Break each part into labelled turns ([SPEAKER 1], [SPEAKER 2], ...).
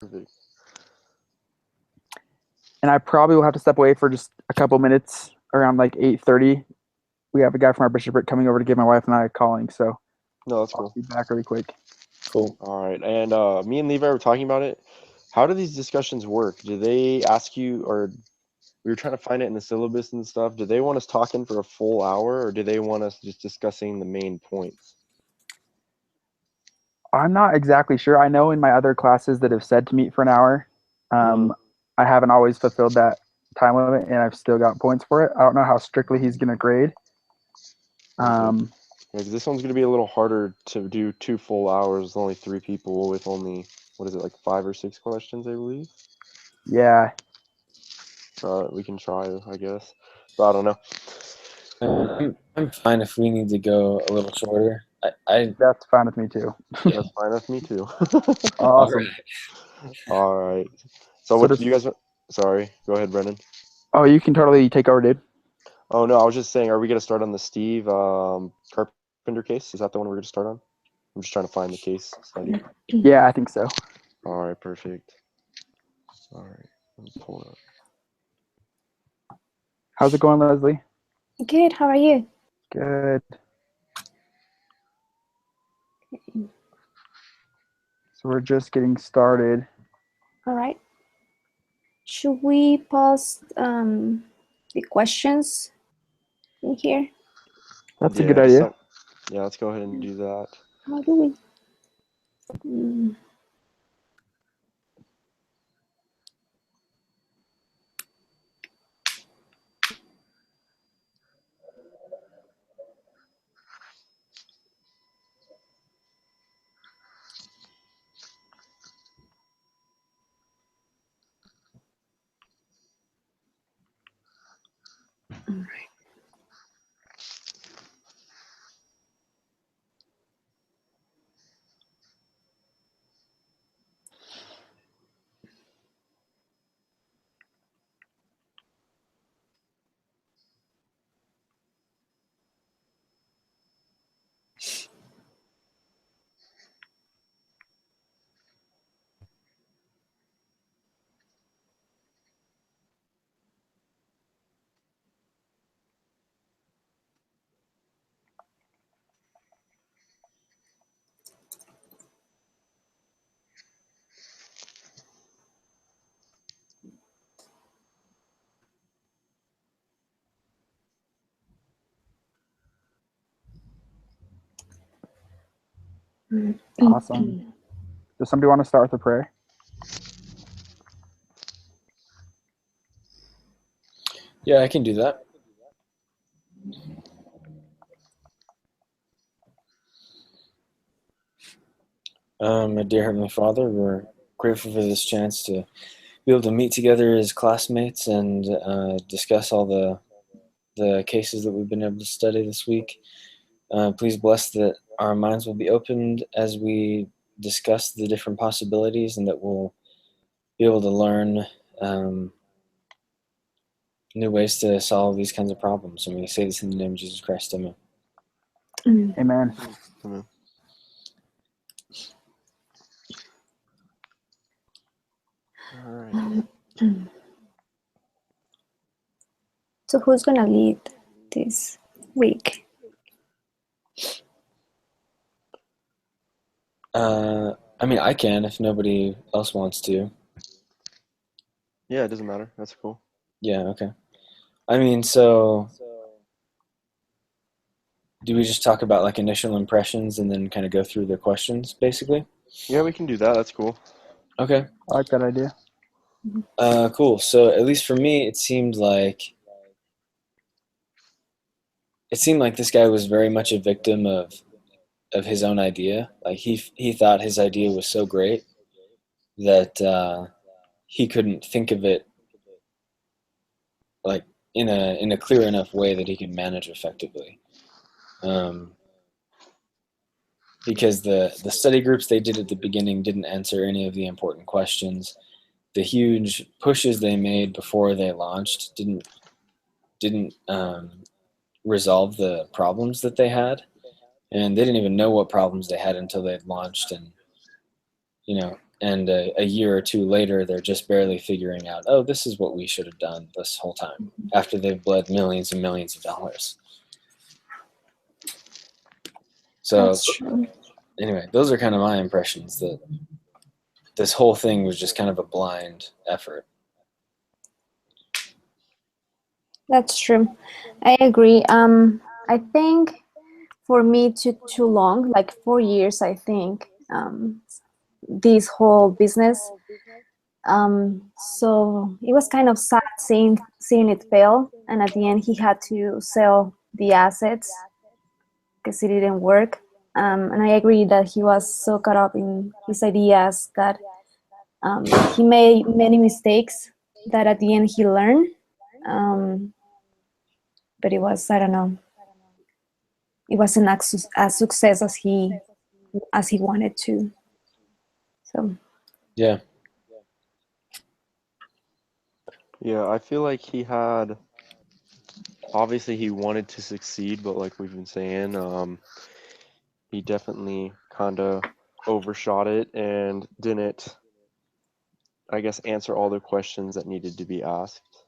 [SPEAKER 1] Perfect.
[SPEAKER 2] And I probably will have to step away for just a couple minutes around like 8:30. We have a guy from our bishopric coming over to give my wife and I a calling, so
[SPEAKER 1] No, that's
[SPEAKER 2] I'll
[SPEAKER 1] cool.
[SPEAKER 2] be back really quick.
[SPEAKER 3] Cool.
[SPEAKER 1] All right. And me and Levi were talking about it. How do these discussions work? Do they ask you, or we were trying to find it in the syllabus and stuff, do they want us talking for a full hour, or do they want us just discussing the main points?
[SPEAKER 2] I'm not exactly sure. I know in my other classes that have said to meet for an hour, I haven't always fulfilled that time limit, and I've still got points for it. I don't know how strictly he's going to grade.
[SPEAKER 1] Yeah, 'cause this one's going to be a little harder to do 2 full hours, only 3 people with only, what is it, like 5 or 6 questions, I believe?
[SPEAKER 2] Yeah.
[SPEAKER 1] We can try, I guess. But I don't know.
[SPEAKER 3] I'm fine if we need to go a little shorter. I
[SPEAKER 2] That's fine with me too.
[SPEAKER 1] That's fine with me too.
[SPEAKER 2] Awesome.
[SPEAKER 1] All right. So
[SPEAKER 2] So
[SPEAKER 1] what
[SPEAKER 2] does,
[SPEAKER 1] do you guys? Sorry, go ahead, Brendan.
[SPEAKER 2] oh, you can totally take over, dude.
[SPEAKER 1] Oh no, I was just saying, are we gonna start on the Steve Carpenter case? Is that the one we're gonna start on? I'm just trying to find the case study.
[SPEAKER 2] Yeah, I think so.
[SPEAKER 1] All right, perfect. All right, let me pull it up.
[SPEAKER 2] How's it going, Leslie?
[SPEAKER 4] Good. How are you?
[SPEAKER 2] Good. So we're just getting started.
[SPEAKER 4] All right. Should we post the questions in here?
[SPEAKER 2] That's a
[SPEAKER 1] Yeah,
[SPEAKER 2] good
[SPEAKER 1] just
[SPEAKER 2] idea.
[SPEAKER 1] yeah, let's go ahead and do that.
[SPEAKER 4] How do we? Mm, all right.
[SPEAKER 2] Awesome. Does somebody want to start with a prayer?
[SPEAKER 3] Yeah, I can do that. My dear Heavenly Father, we're grateful for this chance to be able to meet together as classmates and discuss all the cases that we've been able to study this week. Please bless that our minds will be opened as we discuss the different possibilities, and that we'll be able to learn new ways to solve these kinds of problems. And we say this in the name of Jesus Christ. Amen.
[SPEAKER 2] Amen.
[SPEAKER 1] Amen. All right.
[SPEAKER 4] So who's gonna lead this week?
[SPEAKER 3] I mean, I can if nobody else wants to.
[SPEAKER 1] Yeah, it doesn't matter. That's cool.
[SPEAKER 3] Yeah, okay. I mean, so do we just talk about like initial impressions and then kind of go through the questions, basically?
[SPEAKER 1] Yeah, we can do that. That's cool.
[SPEAKER 3] Okay.
[SPEAKER 2] I like that idea.
[SPEAKER 3] Cool. So at least for me, it seemed like this guy was very much a victim of his own idea. Like he thought his idea was so great that he couldn't think of it like in a clear enough way that he could manage effectively. Because the study groups they did at the beginning didn't answer any of the important questions. The huge pushes they made before they launched didn't resolve the problems that they had, and they didn't even know what problems they had until they'd launched. And and a year or two later, they're just barely figuring out, oh, this is what we should have done this whole time, after they've bled millions and millions of dollars. So
[SPEAKER 4] That's true.
[SPEAKER 3] anyway, those are kind of my impressions, that this whole thing was just kind of a blind effort.
[SPEAKER 4] That's true. I agree. I think for me it took too long, like 4 years, I think, this whole business. So it was kind of sad seeing it fail, and at the end he had to sell the assets because it didn't work. And I agree that he was so caught up in his ideas that he made many mistakes that at the end he learned. Um, but it was, I don't know, it wasn't as success as he wanted to. So
[SPEAKER 3] Yeah.
[SPEAKER 1] Yeah, I feel like he had, obviously he wanted to succeed, but like we've been saying, he definitely kind of overshot it and didn't, I guess, answer all the questions that needed to be asked.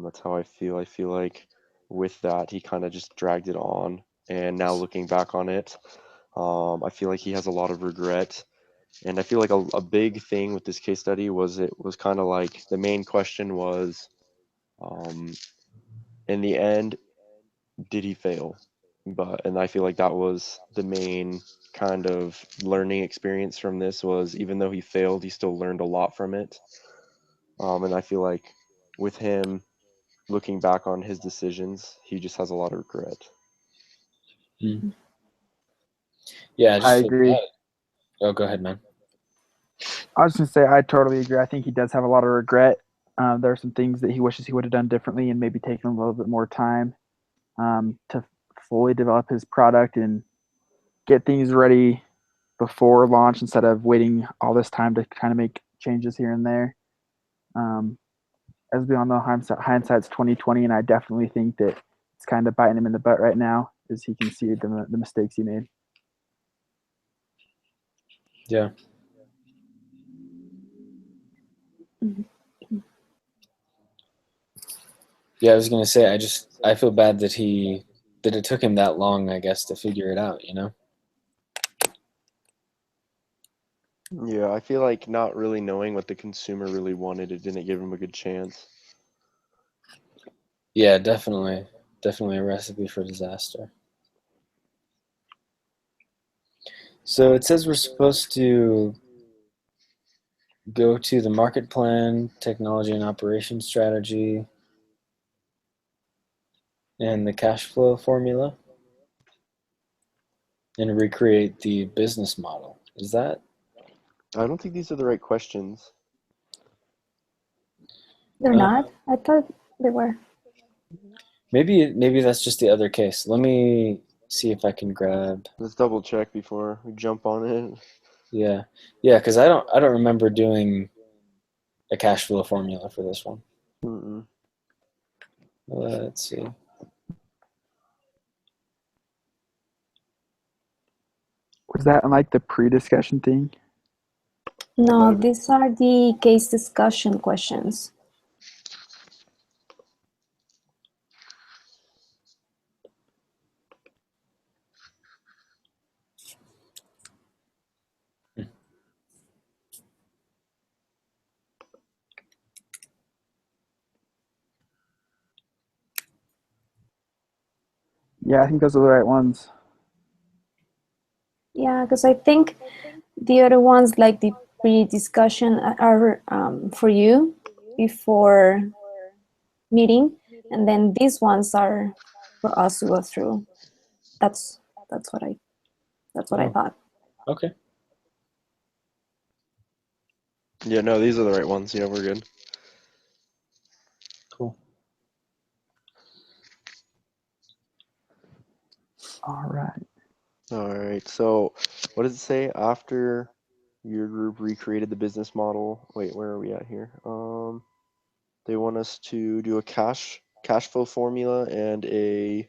[SPEAKER 1] That's how I feel. I feel like with that, he kind of just dragged it on. And now looking back on it, I feel like he has a lot of regret. And I feel like a big thing with this case study was it was kind of like the main question was, in the end, did he fail? And I feel like that was the main kind of learning experience from this was even though he failed, he still learned a lot from it. And I feel like with him looking back on his decisions, he just has a lot of regret.
[SPEAKER 3] Yeah,
[SPEAKER 2] I agree.
[SPEAKER 3] Oh, go ahead, man.
[SPEAKER 2] I was going to say, I totally agree. I think he does have a lot of regret. There are some things that he wishes he would have done differently and maybe taken a little bit more time to fully develop his product and get things ready before launch instead of waiting all this time to kind of make changes here and there. As we all know, hindsight's 2020, and I definitely think that it's kind of biting him in the butt right now as he can see the mistakes he made.
[SPEAKER 3] Yeah. Yeah, I was gonna say, I feel bad that it took him that long, I guess, to figure it out, you know?
[SPEAKER 1] Yeah, I feel like not really knowing what the consumer really wanted, it didn't give him a good chance.
[SPEAKER 3] Yeah, definitely. Definitely a recipe for disaster. So it says we're supposed to go to the market plan, technology and operation strategy, and the cash flow formula, and recreate the business model. Is that?
[SPEAKER 1] I don't think these are the right questions.
[SPEAKER 4] they're not. I thought they were.
[SPEAKER 3] Maybe that's just the other case. Let me see if I can grab.
[SPEAKER 1] Let's double check before we jump on it.
[SPEAKER 3] Yeah, because I don't remember doing a cash flow formula for this one.
[SPEAKER 1] Mm-mm.
[SPEAKER 3] Let's see.
[SPEAKER 2] Was that like the pre-discussion thing?
[SPEAKER 4] No, these are the case discussion questions.
[SPEAKER 2] Yeah, I think those are the right ones.
[SPEAKER 4] Yeah, because I think the other ones, like the pre-discussion, are for you before meeting, and then these ones are for us to go through. That's what I
[SPEAKER 3] Oh,
[SPEAKER 4] thought.
[SPEAKER 3] okay.
[SPEAKER 1] Yeah, no, these are the right ones. Yeah, we're good.
[SPEAKER 3] Cool.
[SPEAKER 2] All right.
[SPEAKER 1] All right. So, what does it say after your group recreated the business model? Wait, where are we at here? They want us to do a cash flow formula and a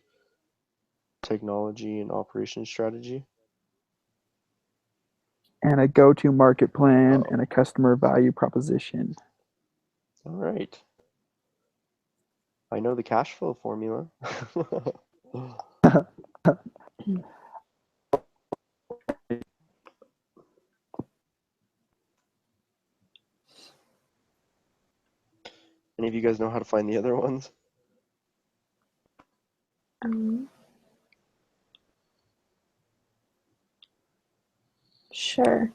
[SPEAKER 1] technology and operation strategy.
[SPEAKER 2] and a go-to market plan and a customer value proposition.
[SPEAKER 1] All right. I know the cash flow formula. Any of you guys know how to find the other ones?
[SPEAKER 4] Sure.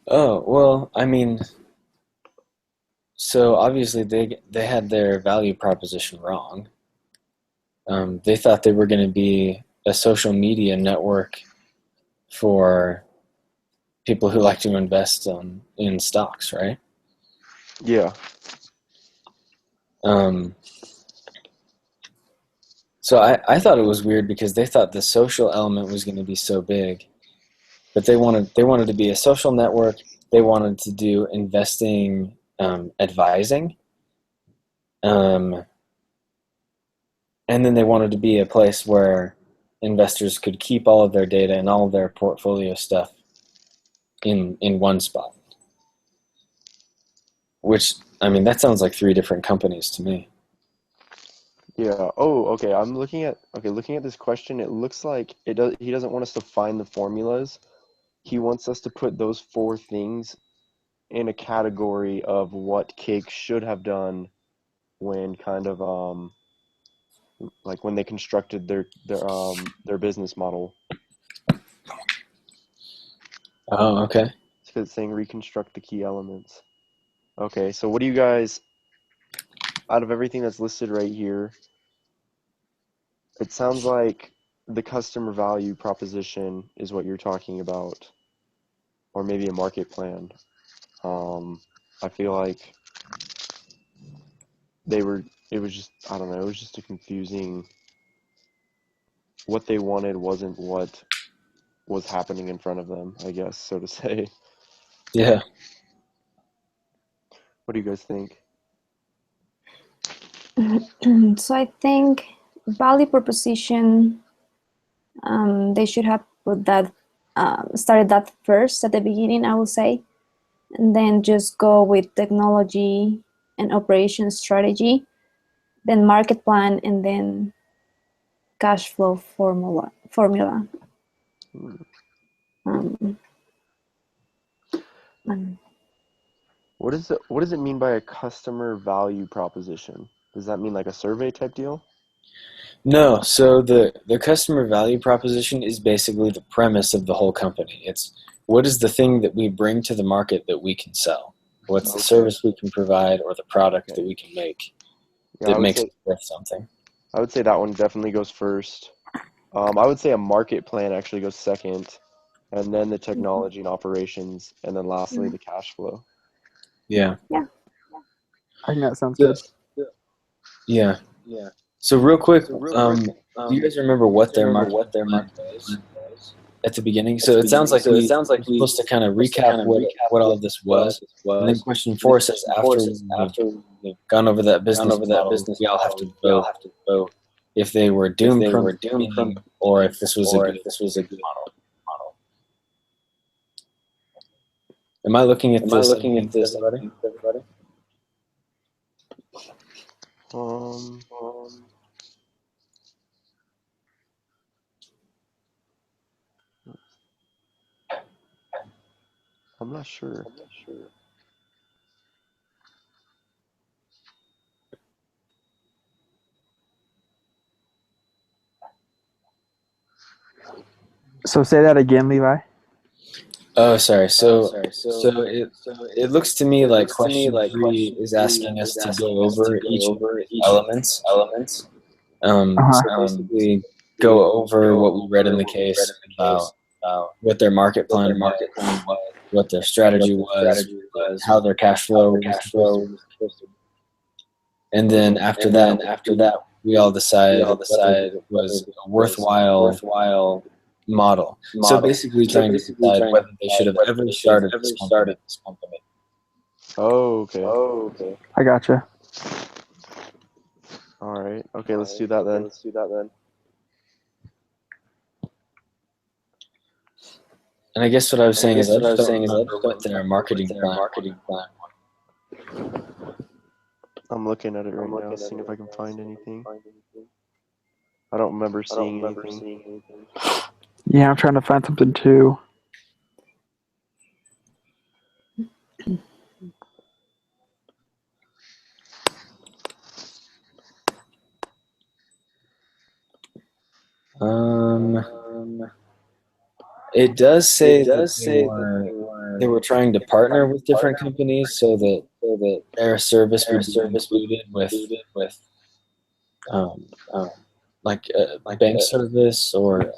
[SPEAKER 3] Oh, well, I mean, so obviously they had their value proposition wrong. They thought they were going to be a social media network for people who like to invest in stocks, right?
[SPEAKER 1] Yeah.
[SPEAKER 3] So I thought it was weird because they thought the social element was going to be so big, but they wanted to be a social network. They wanted to do investing advising, and then they wanted to be a place where investors could keep all of their data and all of their portfolio stuff in one spot. Which, I mean, that sounds like 3 different companies to me.
[SPEAKER 1] Yeah. Oh, okay. I'm looking at this question. It looks like he doesn't want us to find the formulas. He wants us to put those 4 things in a category of what Cake should have done when kind of like when they constructed their business model.
[SPEAKER 3] Oh, okay.
[SPEAKER 1] It's because it's saying reconstruct the key elements. Okay, so what do you guys, out of everything that's listed right here, it sounds like the customer value proposition is what you're talking about, or maybe a market plan. I feel like it was just, I don't know, it was just a confusing, what they wanted wasn't what was happening in front of them, I guess, so to say.
[SPEAKER 3] Yeah.
[SPEAKER 1] What do you guys think?
[SPEAKER 4] So I think value proposition, they should have put that, started that first at the beginning, I would say, and then just go with technology and operation strategy, then market plan, and then cash flow formula.
[SPEAKER 1] What does it mean by a customer value proposition? Does that mean like a survey type deal?
[SPEAKER 3] No, so the customer value proposition is basically the premise of the whole company. It's what is the thing that we bring to the market that we can sell? What's the service we can provide or the product that we can make that makes it worth something?
[SPEAKER 1] I would say that one definitely goes first. I would say a market plan actually goes second, and then the technology and operations, and then lastly the cash flow.
[SPEAKER 3] Yeah.
[SPEAKER 4] Yeah.
[SPEAKER 2] I think that sounds good.
[SPEAKER 3] Yeah. So real quick, do you guys remember what their market was at the beginning? So it sounds like we're supposed to kind of recap what all of this was. And then question 4 says after we've gone over that business model, we all have to vote if they were doomed from the beginning or if this was a good model. Am I looking at this? Everybody?
[SPEAKER 1] I'm not sure.
[SPEAKER 2] So say that again, Levi.
[SPEAKER 3] Oh, sorry. So it looks to me like question 3 is asking us to go over each elements. So basically go over what we read in the case about what their market plan was, what their strategy was, how their cash flow was, and then after that, we all decided whether it was a worthwhile model. So basically trying to decide whether they should have ever started this company.
[SPEAKER 1] Oh, okay.
[SPEAKER 2] I gotcha.
[SPEAKER 1] All right. Okay, let's do that then.
[SPEAKER 3] And I guess what I was saying is I just don't remember what their marketing plan.
[SPEAKER 1] I'm looking at it right now, seeing if I can find anything. I don't remember seeing anything.
[SPEAKER 2] Yeah, I'm trying to find something too.
[SPEAKER 3] It does say that they were trying to partner with different companies so that their service would be included with like a bank service or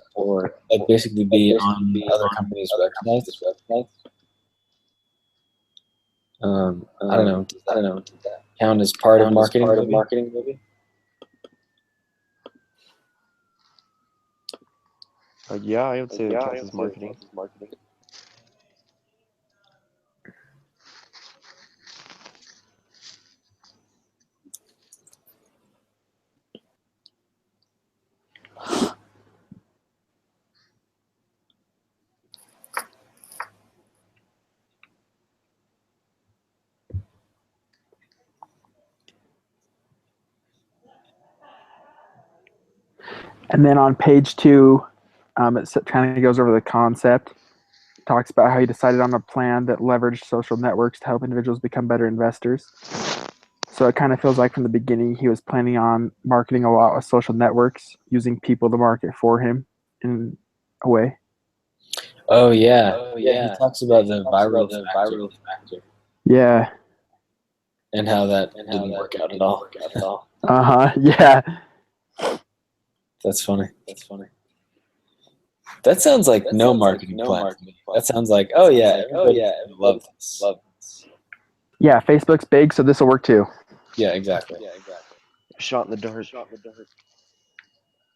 [SPEAKER 3] like basically be on other companies' websites. I don't know. Does that count as part of marketing? Maybe?
[SPEAKER 1] Yeah, I would say that counts as marketing.
[SPEAKER 2] And then on page 2, it kind of goes over the concept, talks about how he decided on a plan that leveraged social networks to help individuals become better investors. So it kind of feels like from the beginning he was planning on marketing a lot with social networks, using people to market for him in a way.
[SPEAKER 3] Oh yeah. He talks about the viral factor.
[SPEAKER 2] Yeah.
[SPEAKER 3] And how that didn't work out at all.
[SPEAKER 2] Yeah.
[SPEAKER 3] That's funny. That sounds like no marketing plan. That sounds like, everybody love this.
[SPEAKER 2] Yeah, Facebook's big, so this will work too.
[SPEAKER 3] Yeah, exactly.
[SPEAKER 1] Shot in the dark.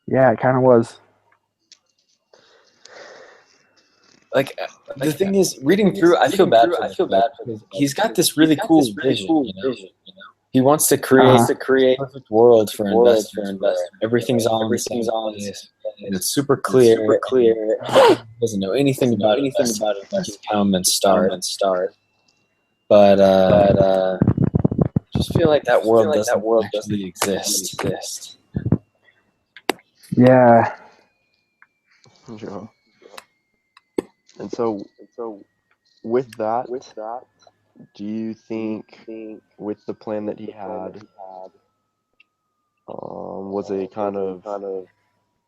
[SPEAKER 2] Yeah, it kind of was.
[SPEAKER 3] Like the thing is, reading through, I feel bad for him. He's got this really cool vision. He wants to create a perfect world for investors. Everything's all in the same place, and it's super clear. He doesn't know anything about investing. He can come and start. But I just feel like that world doesn't actually exist.
[SPEAKER 2] Yeah.
[SPEAKER 1] Yeah. And so with that, do you think with the plan that he had, was a kind of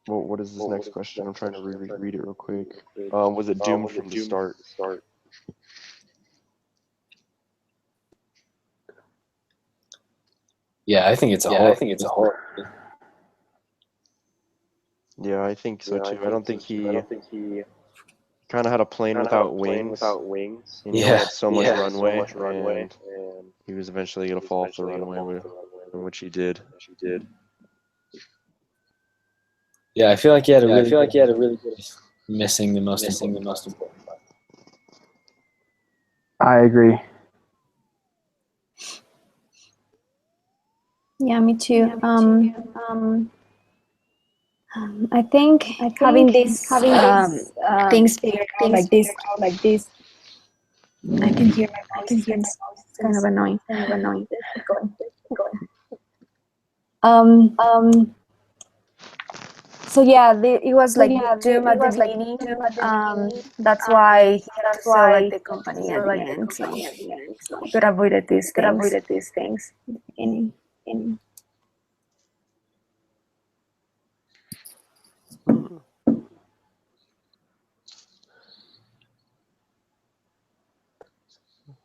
[SPEAKER 1] what is this next question? I'm trying to read it real quick. Was it doomed from the start?
[SPEAKER 3] Yeah, I think it's a horror.
[SPEAKER 1] Yeah, I think so too. I don't think he kind of had a plane without wings. And he only had so much runway, and he was eventually going to fall off the runway, which he did.
[SPEAKER 3] Yeah, I feel like he had a really good missing the most important part.
[SPEAKER 2] I agree.
[SPEAKER 4] Yeah, me too. I think having things figured out like this. I can hear my voice. It's kind of annoying. So yeah, it was like doom at the beginning. That's why he had to sell like the company at the end. So he could have avoided these things at the beginning.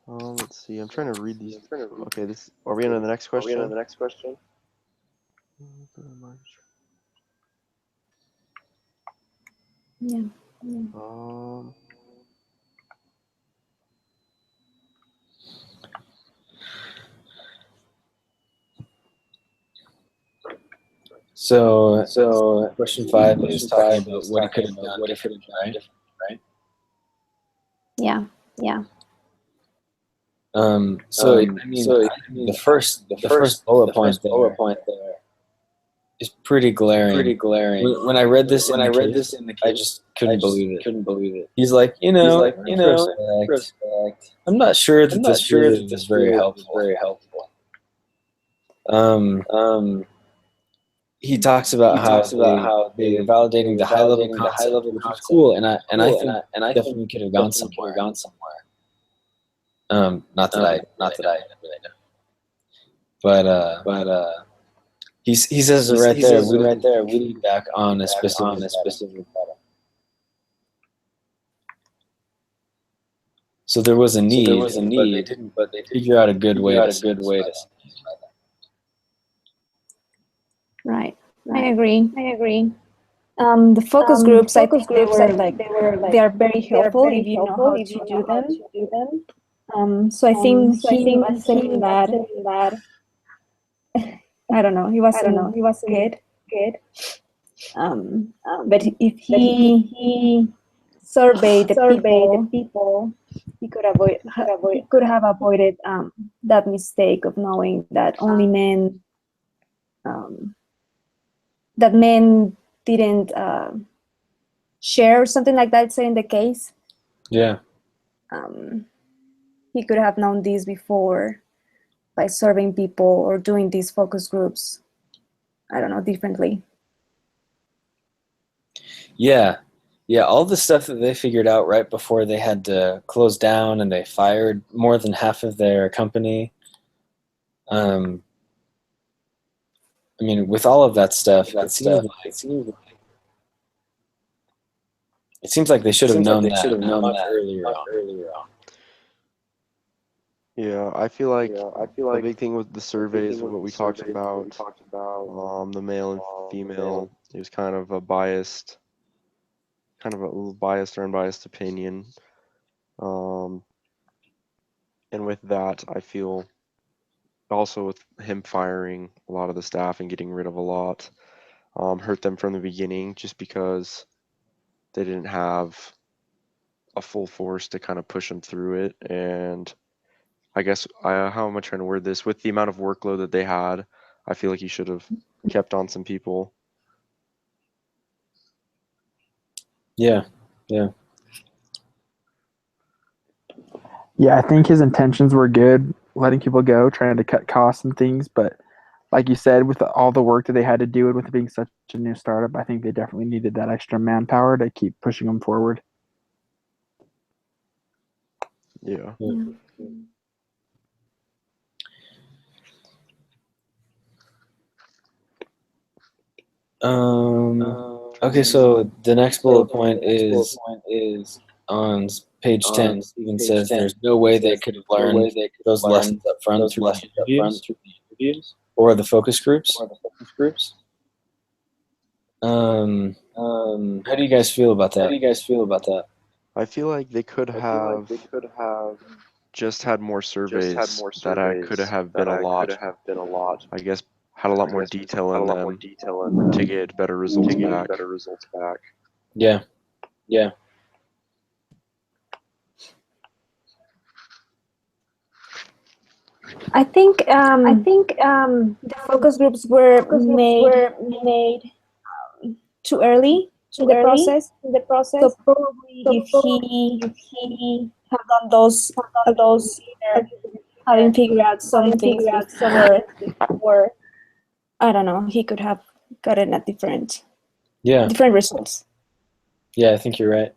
[SPEAKER 1] Let's see. I'm trying to read these. Okay, are we on to the next question?
[SPEAKER 4] Yeah.
[SPEAKER 3] So question 5 is talking about what he could have done differently, right?
[SPEAKER 4] Yeah.
[SPEAKER 3] So I mean, the first bullet point there is pretty glaring. When I read this in the case, I just couldn't believe it. He's like, in retrospect, I'm not sure that this really was very helpful. He talks about how they were validating the high level concept, which was cool, and I think definitely could have gone somewhere. Not that I really know, but he says it right there. We didn't back on a specific product. So there was a need, but they didn't figure out a good way to satisfy that.
[SPEAKER 4] Right. I agree. The focus groups, I think they are very helpful if you know how to do them. So I think him accepting that, I don't know, he wasn't good. But if he surveyed the people, he could have avoided that mistake of knowing that only men didn't share or something like that, say in the case.
[SPEAKER 3] Yeah.
[SPEAKER 4] He could have known this before by surveying people or doing these focus groups, I don't know, differently.
[SPEAKER 3] Yeah, all the stuff that they figured out right before they had to close down and they fired more than half of their company. I mean, with all of that stuff, it seems like they should have known that much earlier on.
[SPEAKER 1] Yeah, I feel like the big thing with the surveys, what we talked about, the male and female, it was kind of a little biased or unbiased opinion. And with that, I feel also with him firing a lot of the staff and getting rid of a lot, hurt them from the beginning just because they didn't have a full force to kind of push them through it. And I guess, how am I trying to word this? With the amount of workload that they had, I feel like he should have kept on some people.
[SPEAKER 3] Yeah.
[SPEAKER 2] Yeah, I think his intentions were good, letting people go, trying to cut costs and things. But like you said, with all the work that they had to do and with it being such a new startup, I think they definitely needed that extra manpower to keep pushing them forward.
[SPEAKER 1] Yeah.
[SPEAKER 3] Okay, so the next bullet point is on page 10. Stephen says there's no way they could have learned those lessons up front through the interviews or the focus groups. How do you guys feel about that?
[SPEAKER 1] I feel like they could have just had more surveys that could have been a lot. I guess had a lot more detail in them to get better results back.
[SPEAKER 3] Yeah.
[SPEAKER 4] I think the focus groups were made too early in the process. So probably if he had done those having figured out some things before, I don't know, he could have gotten a different results.
[SPEAKER 3] Yeah, I think you're right.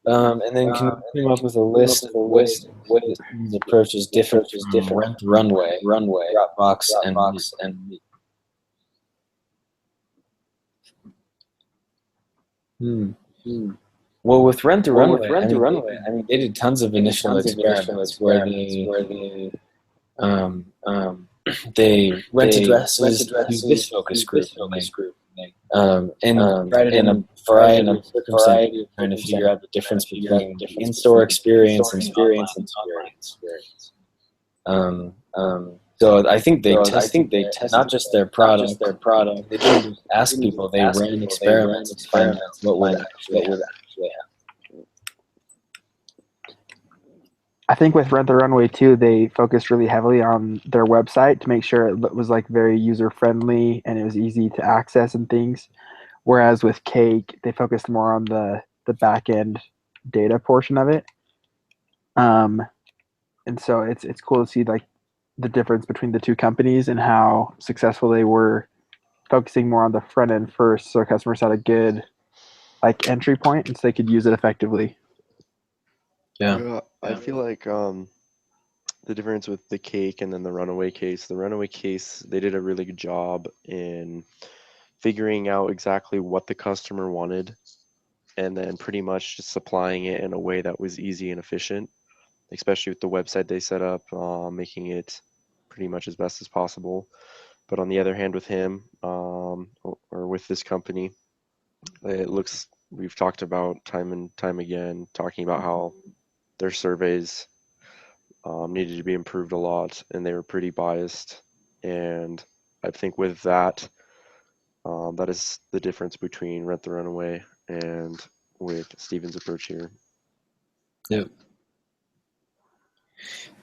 [SPEAKER 3] And then can you come up with a list of ways the approach is different from Rent the Runway, Dropbox, and Meet? Well, with Rent the Runway, I mean, they did tons of initial experiments where they rented dresses to this focus group. And tried it in a variety of circumstances, trying to figure out the difference between in-store experience and online experience. So I think they tested not just their product. They didn't just ask people; they ran experiments to find out what would actually happen.
[SPEAKER 2] I think with Rent the Runway too, they focused really heavily on their website to make sure it was like very user friendly and it was easy to access and things. Whereas with Cake, they focused more on the back end data portion of it. And so it's cool to see like the difference between the two companies and how successful they were focusing more on the front end first, so customers had a good like entry point and so they could use it effectively.
[SPEAKER 3] Yeah.
[SPEAKER 1] I feel like the difference with the Cake and then the Runaway case, they did a really good job in figuring out exactly what the customer wanted and then pretty much just supplying it in a way that was easy and efficient, especially with the website they set up, making it pretty much as best as possible. But on the other hand, with him, or with this company, it looks, we've talked about time and time again, talking about how their surveys needed to be improved a lot, and they were pretty biased. And I think with that, that is the difference between Rent the Runaway and with Steven's approach here.
[SPEAKER 3] Yep.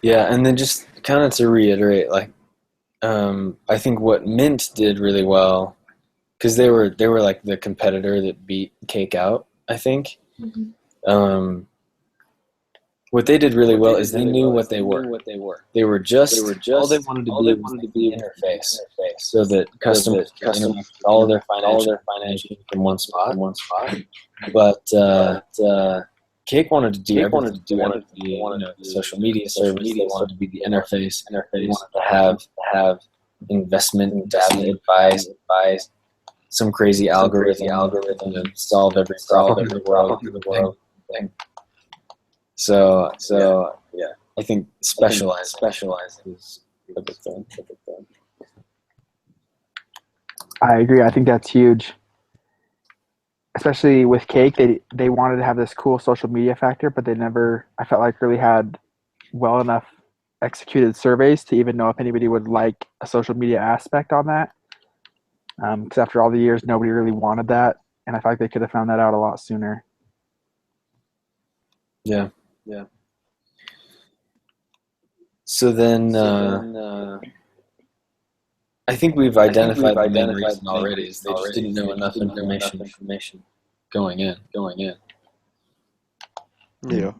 [SPEAKER 3] Yeah, and then just kind of to reiterate, like, I think what Mint did really well, because they were like the competitor that beat Cake out, I think.
[SPEAKER 4] Mhm.
[SPEAKER 3] What they did really well is they knew what they were. They were just all they wanted to be was the interface, so that customers could interact with all their financial information from one spot. But Cake wanted to do everything. They wanted to be, the social media service. They wanted to be the interface. They wanted to have investment data advice, some crazy algorithm to solve every problem in the world. So yeah, I think specialized is a big thing.
[SPEAKER 2] I agree. I think that's huge. Especially with Cake, they wanted to have this cool social media factor, but they never, I felt like, really had well enough executed surveys to even know if anybody would like a social media aspect on that. Because after all the years, nobody really wanted that, and I feel like they could have found that out a lot sooner.
[SPEAKER 3] Yeah. So then, I think we've identified the main reason already. Is they just didn't know enough information going in.
[SPEAKER 1] Yeah.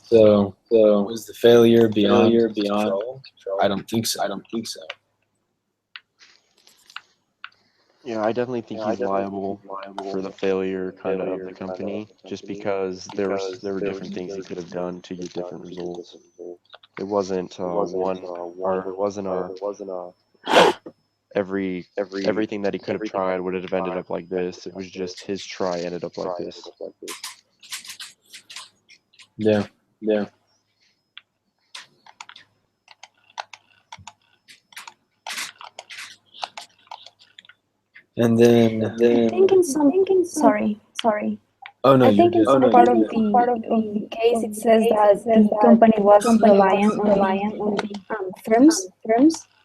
[SPEAKER 3] So was the failure beyond control? I don't think so.
[SPEAKER 1] Yeah, I definitely think he's liable for the failure kind of the company, just because there were different things he could have done to get different results. It wasn't one, or it wasn't everything that he could have tried would have ended up like this. It was just his try ended up like this.
[SPEAKER 3] Yeah. And then
[SPEAKER 4] I think in some sorry.
[SPEAKER 3] oh no,
[SPEAKER 4] I
[SPEAKER 3] you're
[SPEAKER 4] think in
[SPEAKER 3] good.
[SPEAKER 4] some part of the case it says that the company was reliant on the firms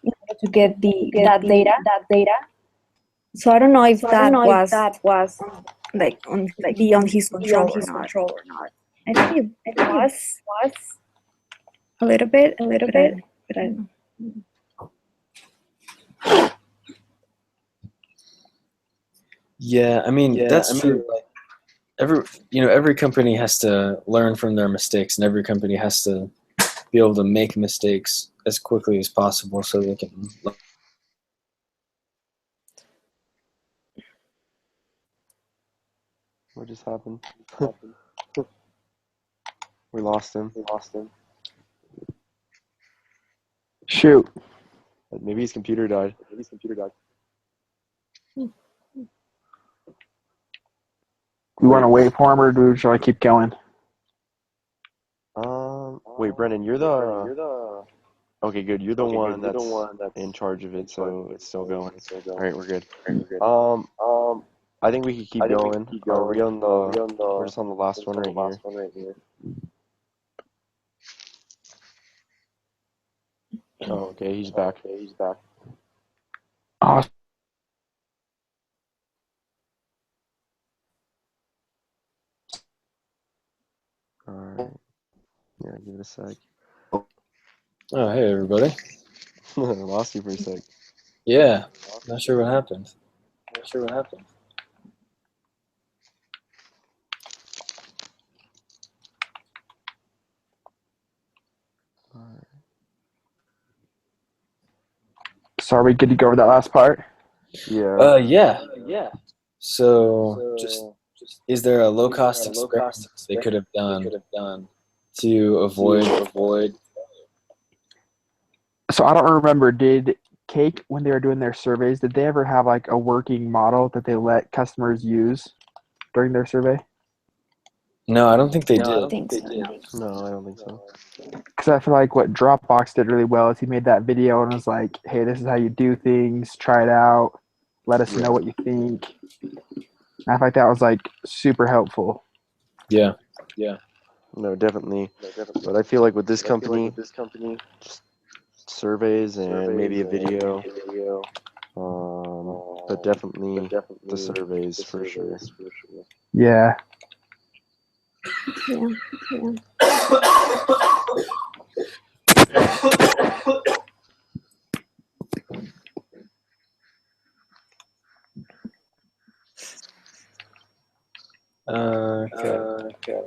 [SPEAKER 4] in order to get that data. So I don't know if that was like beyond his control or not. I think it was a little bit, but I don't know.
[SPEAKER 3] Yeah, I mean that's true. Like every company has to learn from their mistakes, and every company has to be able to make mistakes as quickly as possible so they can.
[SPEAKER 1] What just happened? We lost him.
[SPEAKER 2] Shoot.
[SPEAKER 1] Maybe his computer died.
[SPEAKER 2] We want to wait for him, or shall I keep going?
[SPEAKER 1] Wait, Brennan, you're the. Okay, good. You're the one that's in charge of it, so it's still going. All right, we're good. I think we could keep going. Are we on the? We're just on the last one right here. Oh, okay, he's back.
[SPEAKER 2] Awesome.
[SPEAKER 1] All right. Yeah, right, give it a sec.
[SPEAKER 3] Oh, hey, everybody.
[SPEAKER 1] Lost you for a sec.
[SPEAKER 3] Yeah, not sure what happened.
[SPEAKER 2] So are we good to go over that last part?
[SPEAKER 1] Yeah.
[SPEAKER 3] Yeah. So, just is there a low-cost experiment they could have done to avoid?
[SPEAKER 2] So I don't remember, did Cake, when they were doing their surveys, did they ever have like a working model that they let customers use during their survey?
[SPEAKER 3] No, I don't think they
[SPEAKER 4] I
[SPEAKER 3] did.
[SPEAKER 4] think so. No.
[SPEAKER 1] No, I don't think so.
[SPEAKER 2] Because I feel like what Dropbox did really well is he made that video and was like, hey, this is how you do things, try it out, let us know what you think. And I feel like that was like super helpful.
[SPEAKER 3] Yeah.
[SPEAKER 1] No, definitely. But I feel like with this company, just surveys and maybe a video. But definitely the surveys for sure.
[SPEAKER 2] Yeah.
[SPEAKER 4] Yeah.
[SPEAKER 3] Okay.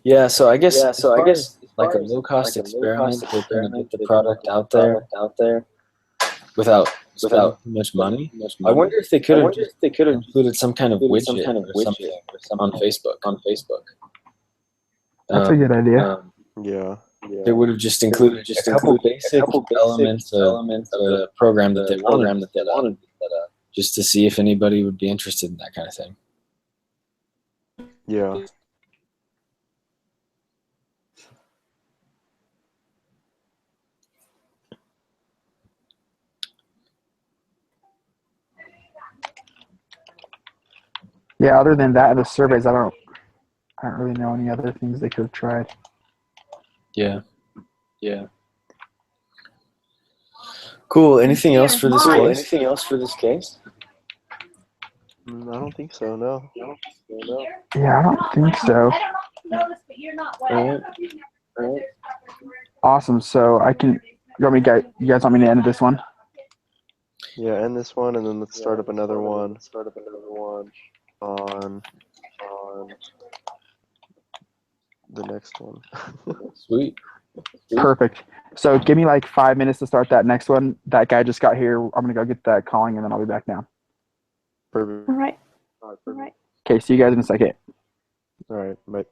[SPEAKER 3] Yeah, so I guess as far as like a low-cost experiment, they're trying to get the product out there without spending too much money. I wonder if they could have just included some kind of widget or something on Facebook.
[SPEAKER 2] That's a good idea.
[SPEAKER 1] Yeah.
[SPEAKER 3] They would have just included a couple basic elements of the program that they wanted to set up, just to see if anybody would be interested in that kind of thing.
[SPEAKER 1] Yeah.
[SPEAKER 2] Yeah, other than that and the surveys, I don't really know any other things they could have tried.
[SPEAKER 3] Yeah. Cool. Anything else for this case?
[SPEAKER 1] I don't think so, no.
[SPEAKER 2] Yeah, I don't think so.
[SPEAKER 3] All right.
[SPEAKER 2] Awesome. So you guys want me to end this one?
[SPEAKER 1] Yeah, end this one and then let's start up another one on the next one.
[SPEAKER 3] Sweet.
[SPEAKER 2] Perfect. So give me like 5 minutes to start that next one. That guy just got here. I'm going to go get that calling and then I'll be back down.
[SPEAKER 1] Perfect.
[SPEAKER 4] All right.
[SPEAKER 2] Okay, see you guys in a second.
[SPEAKER 1] All right, bye.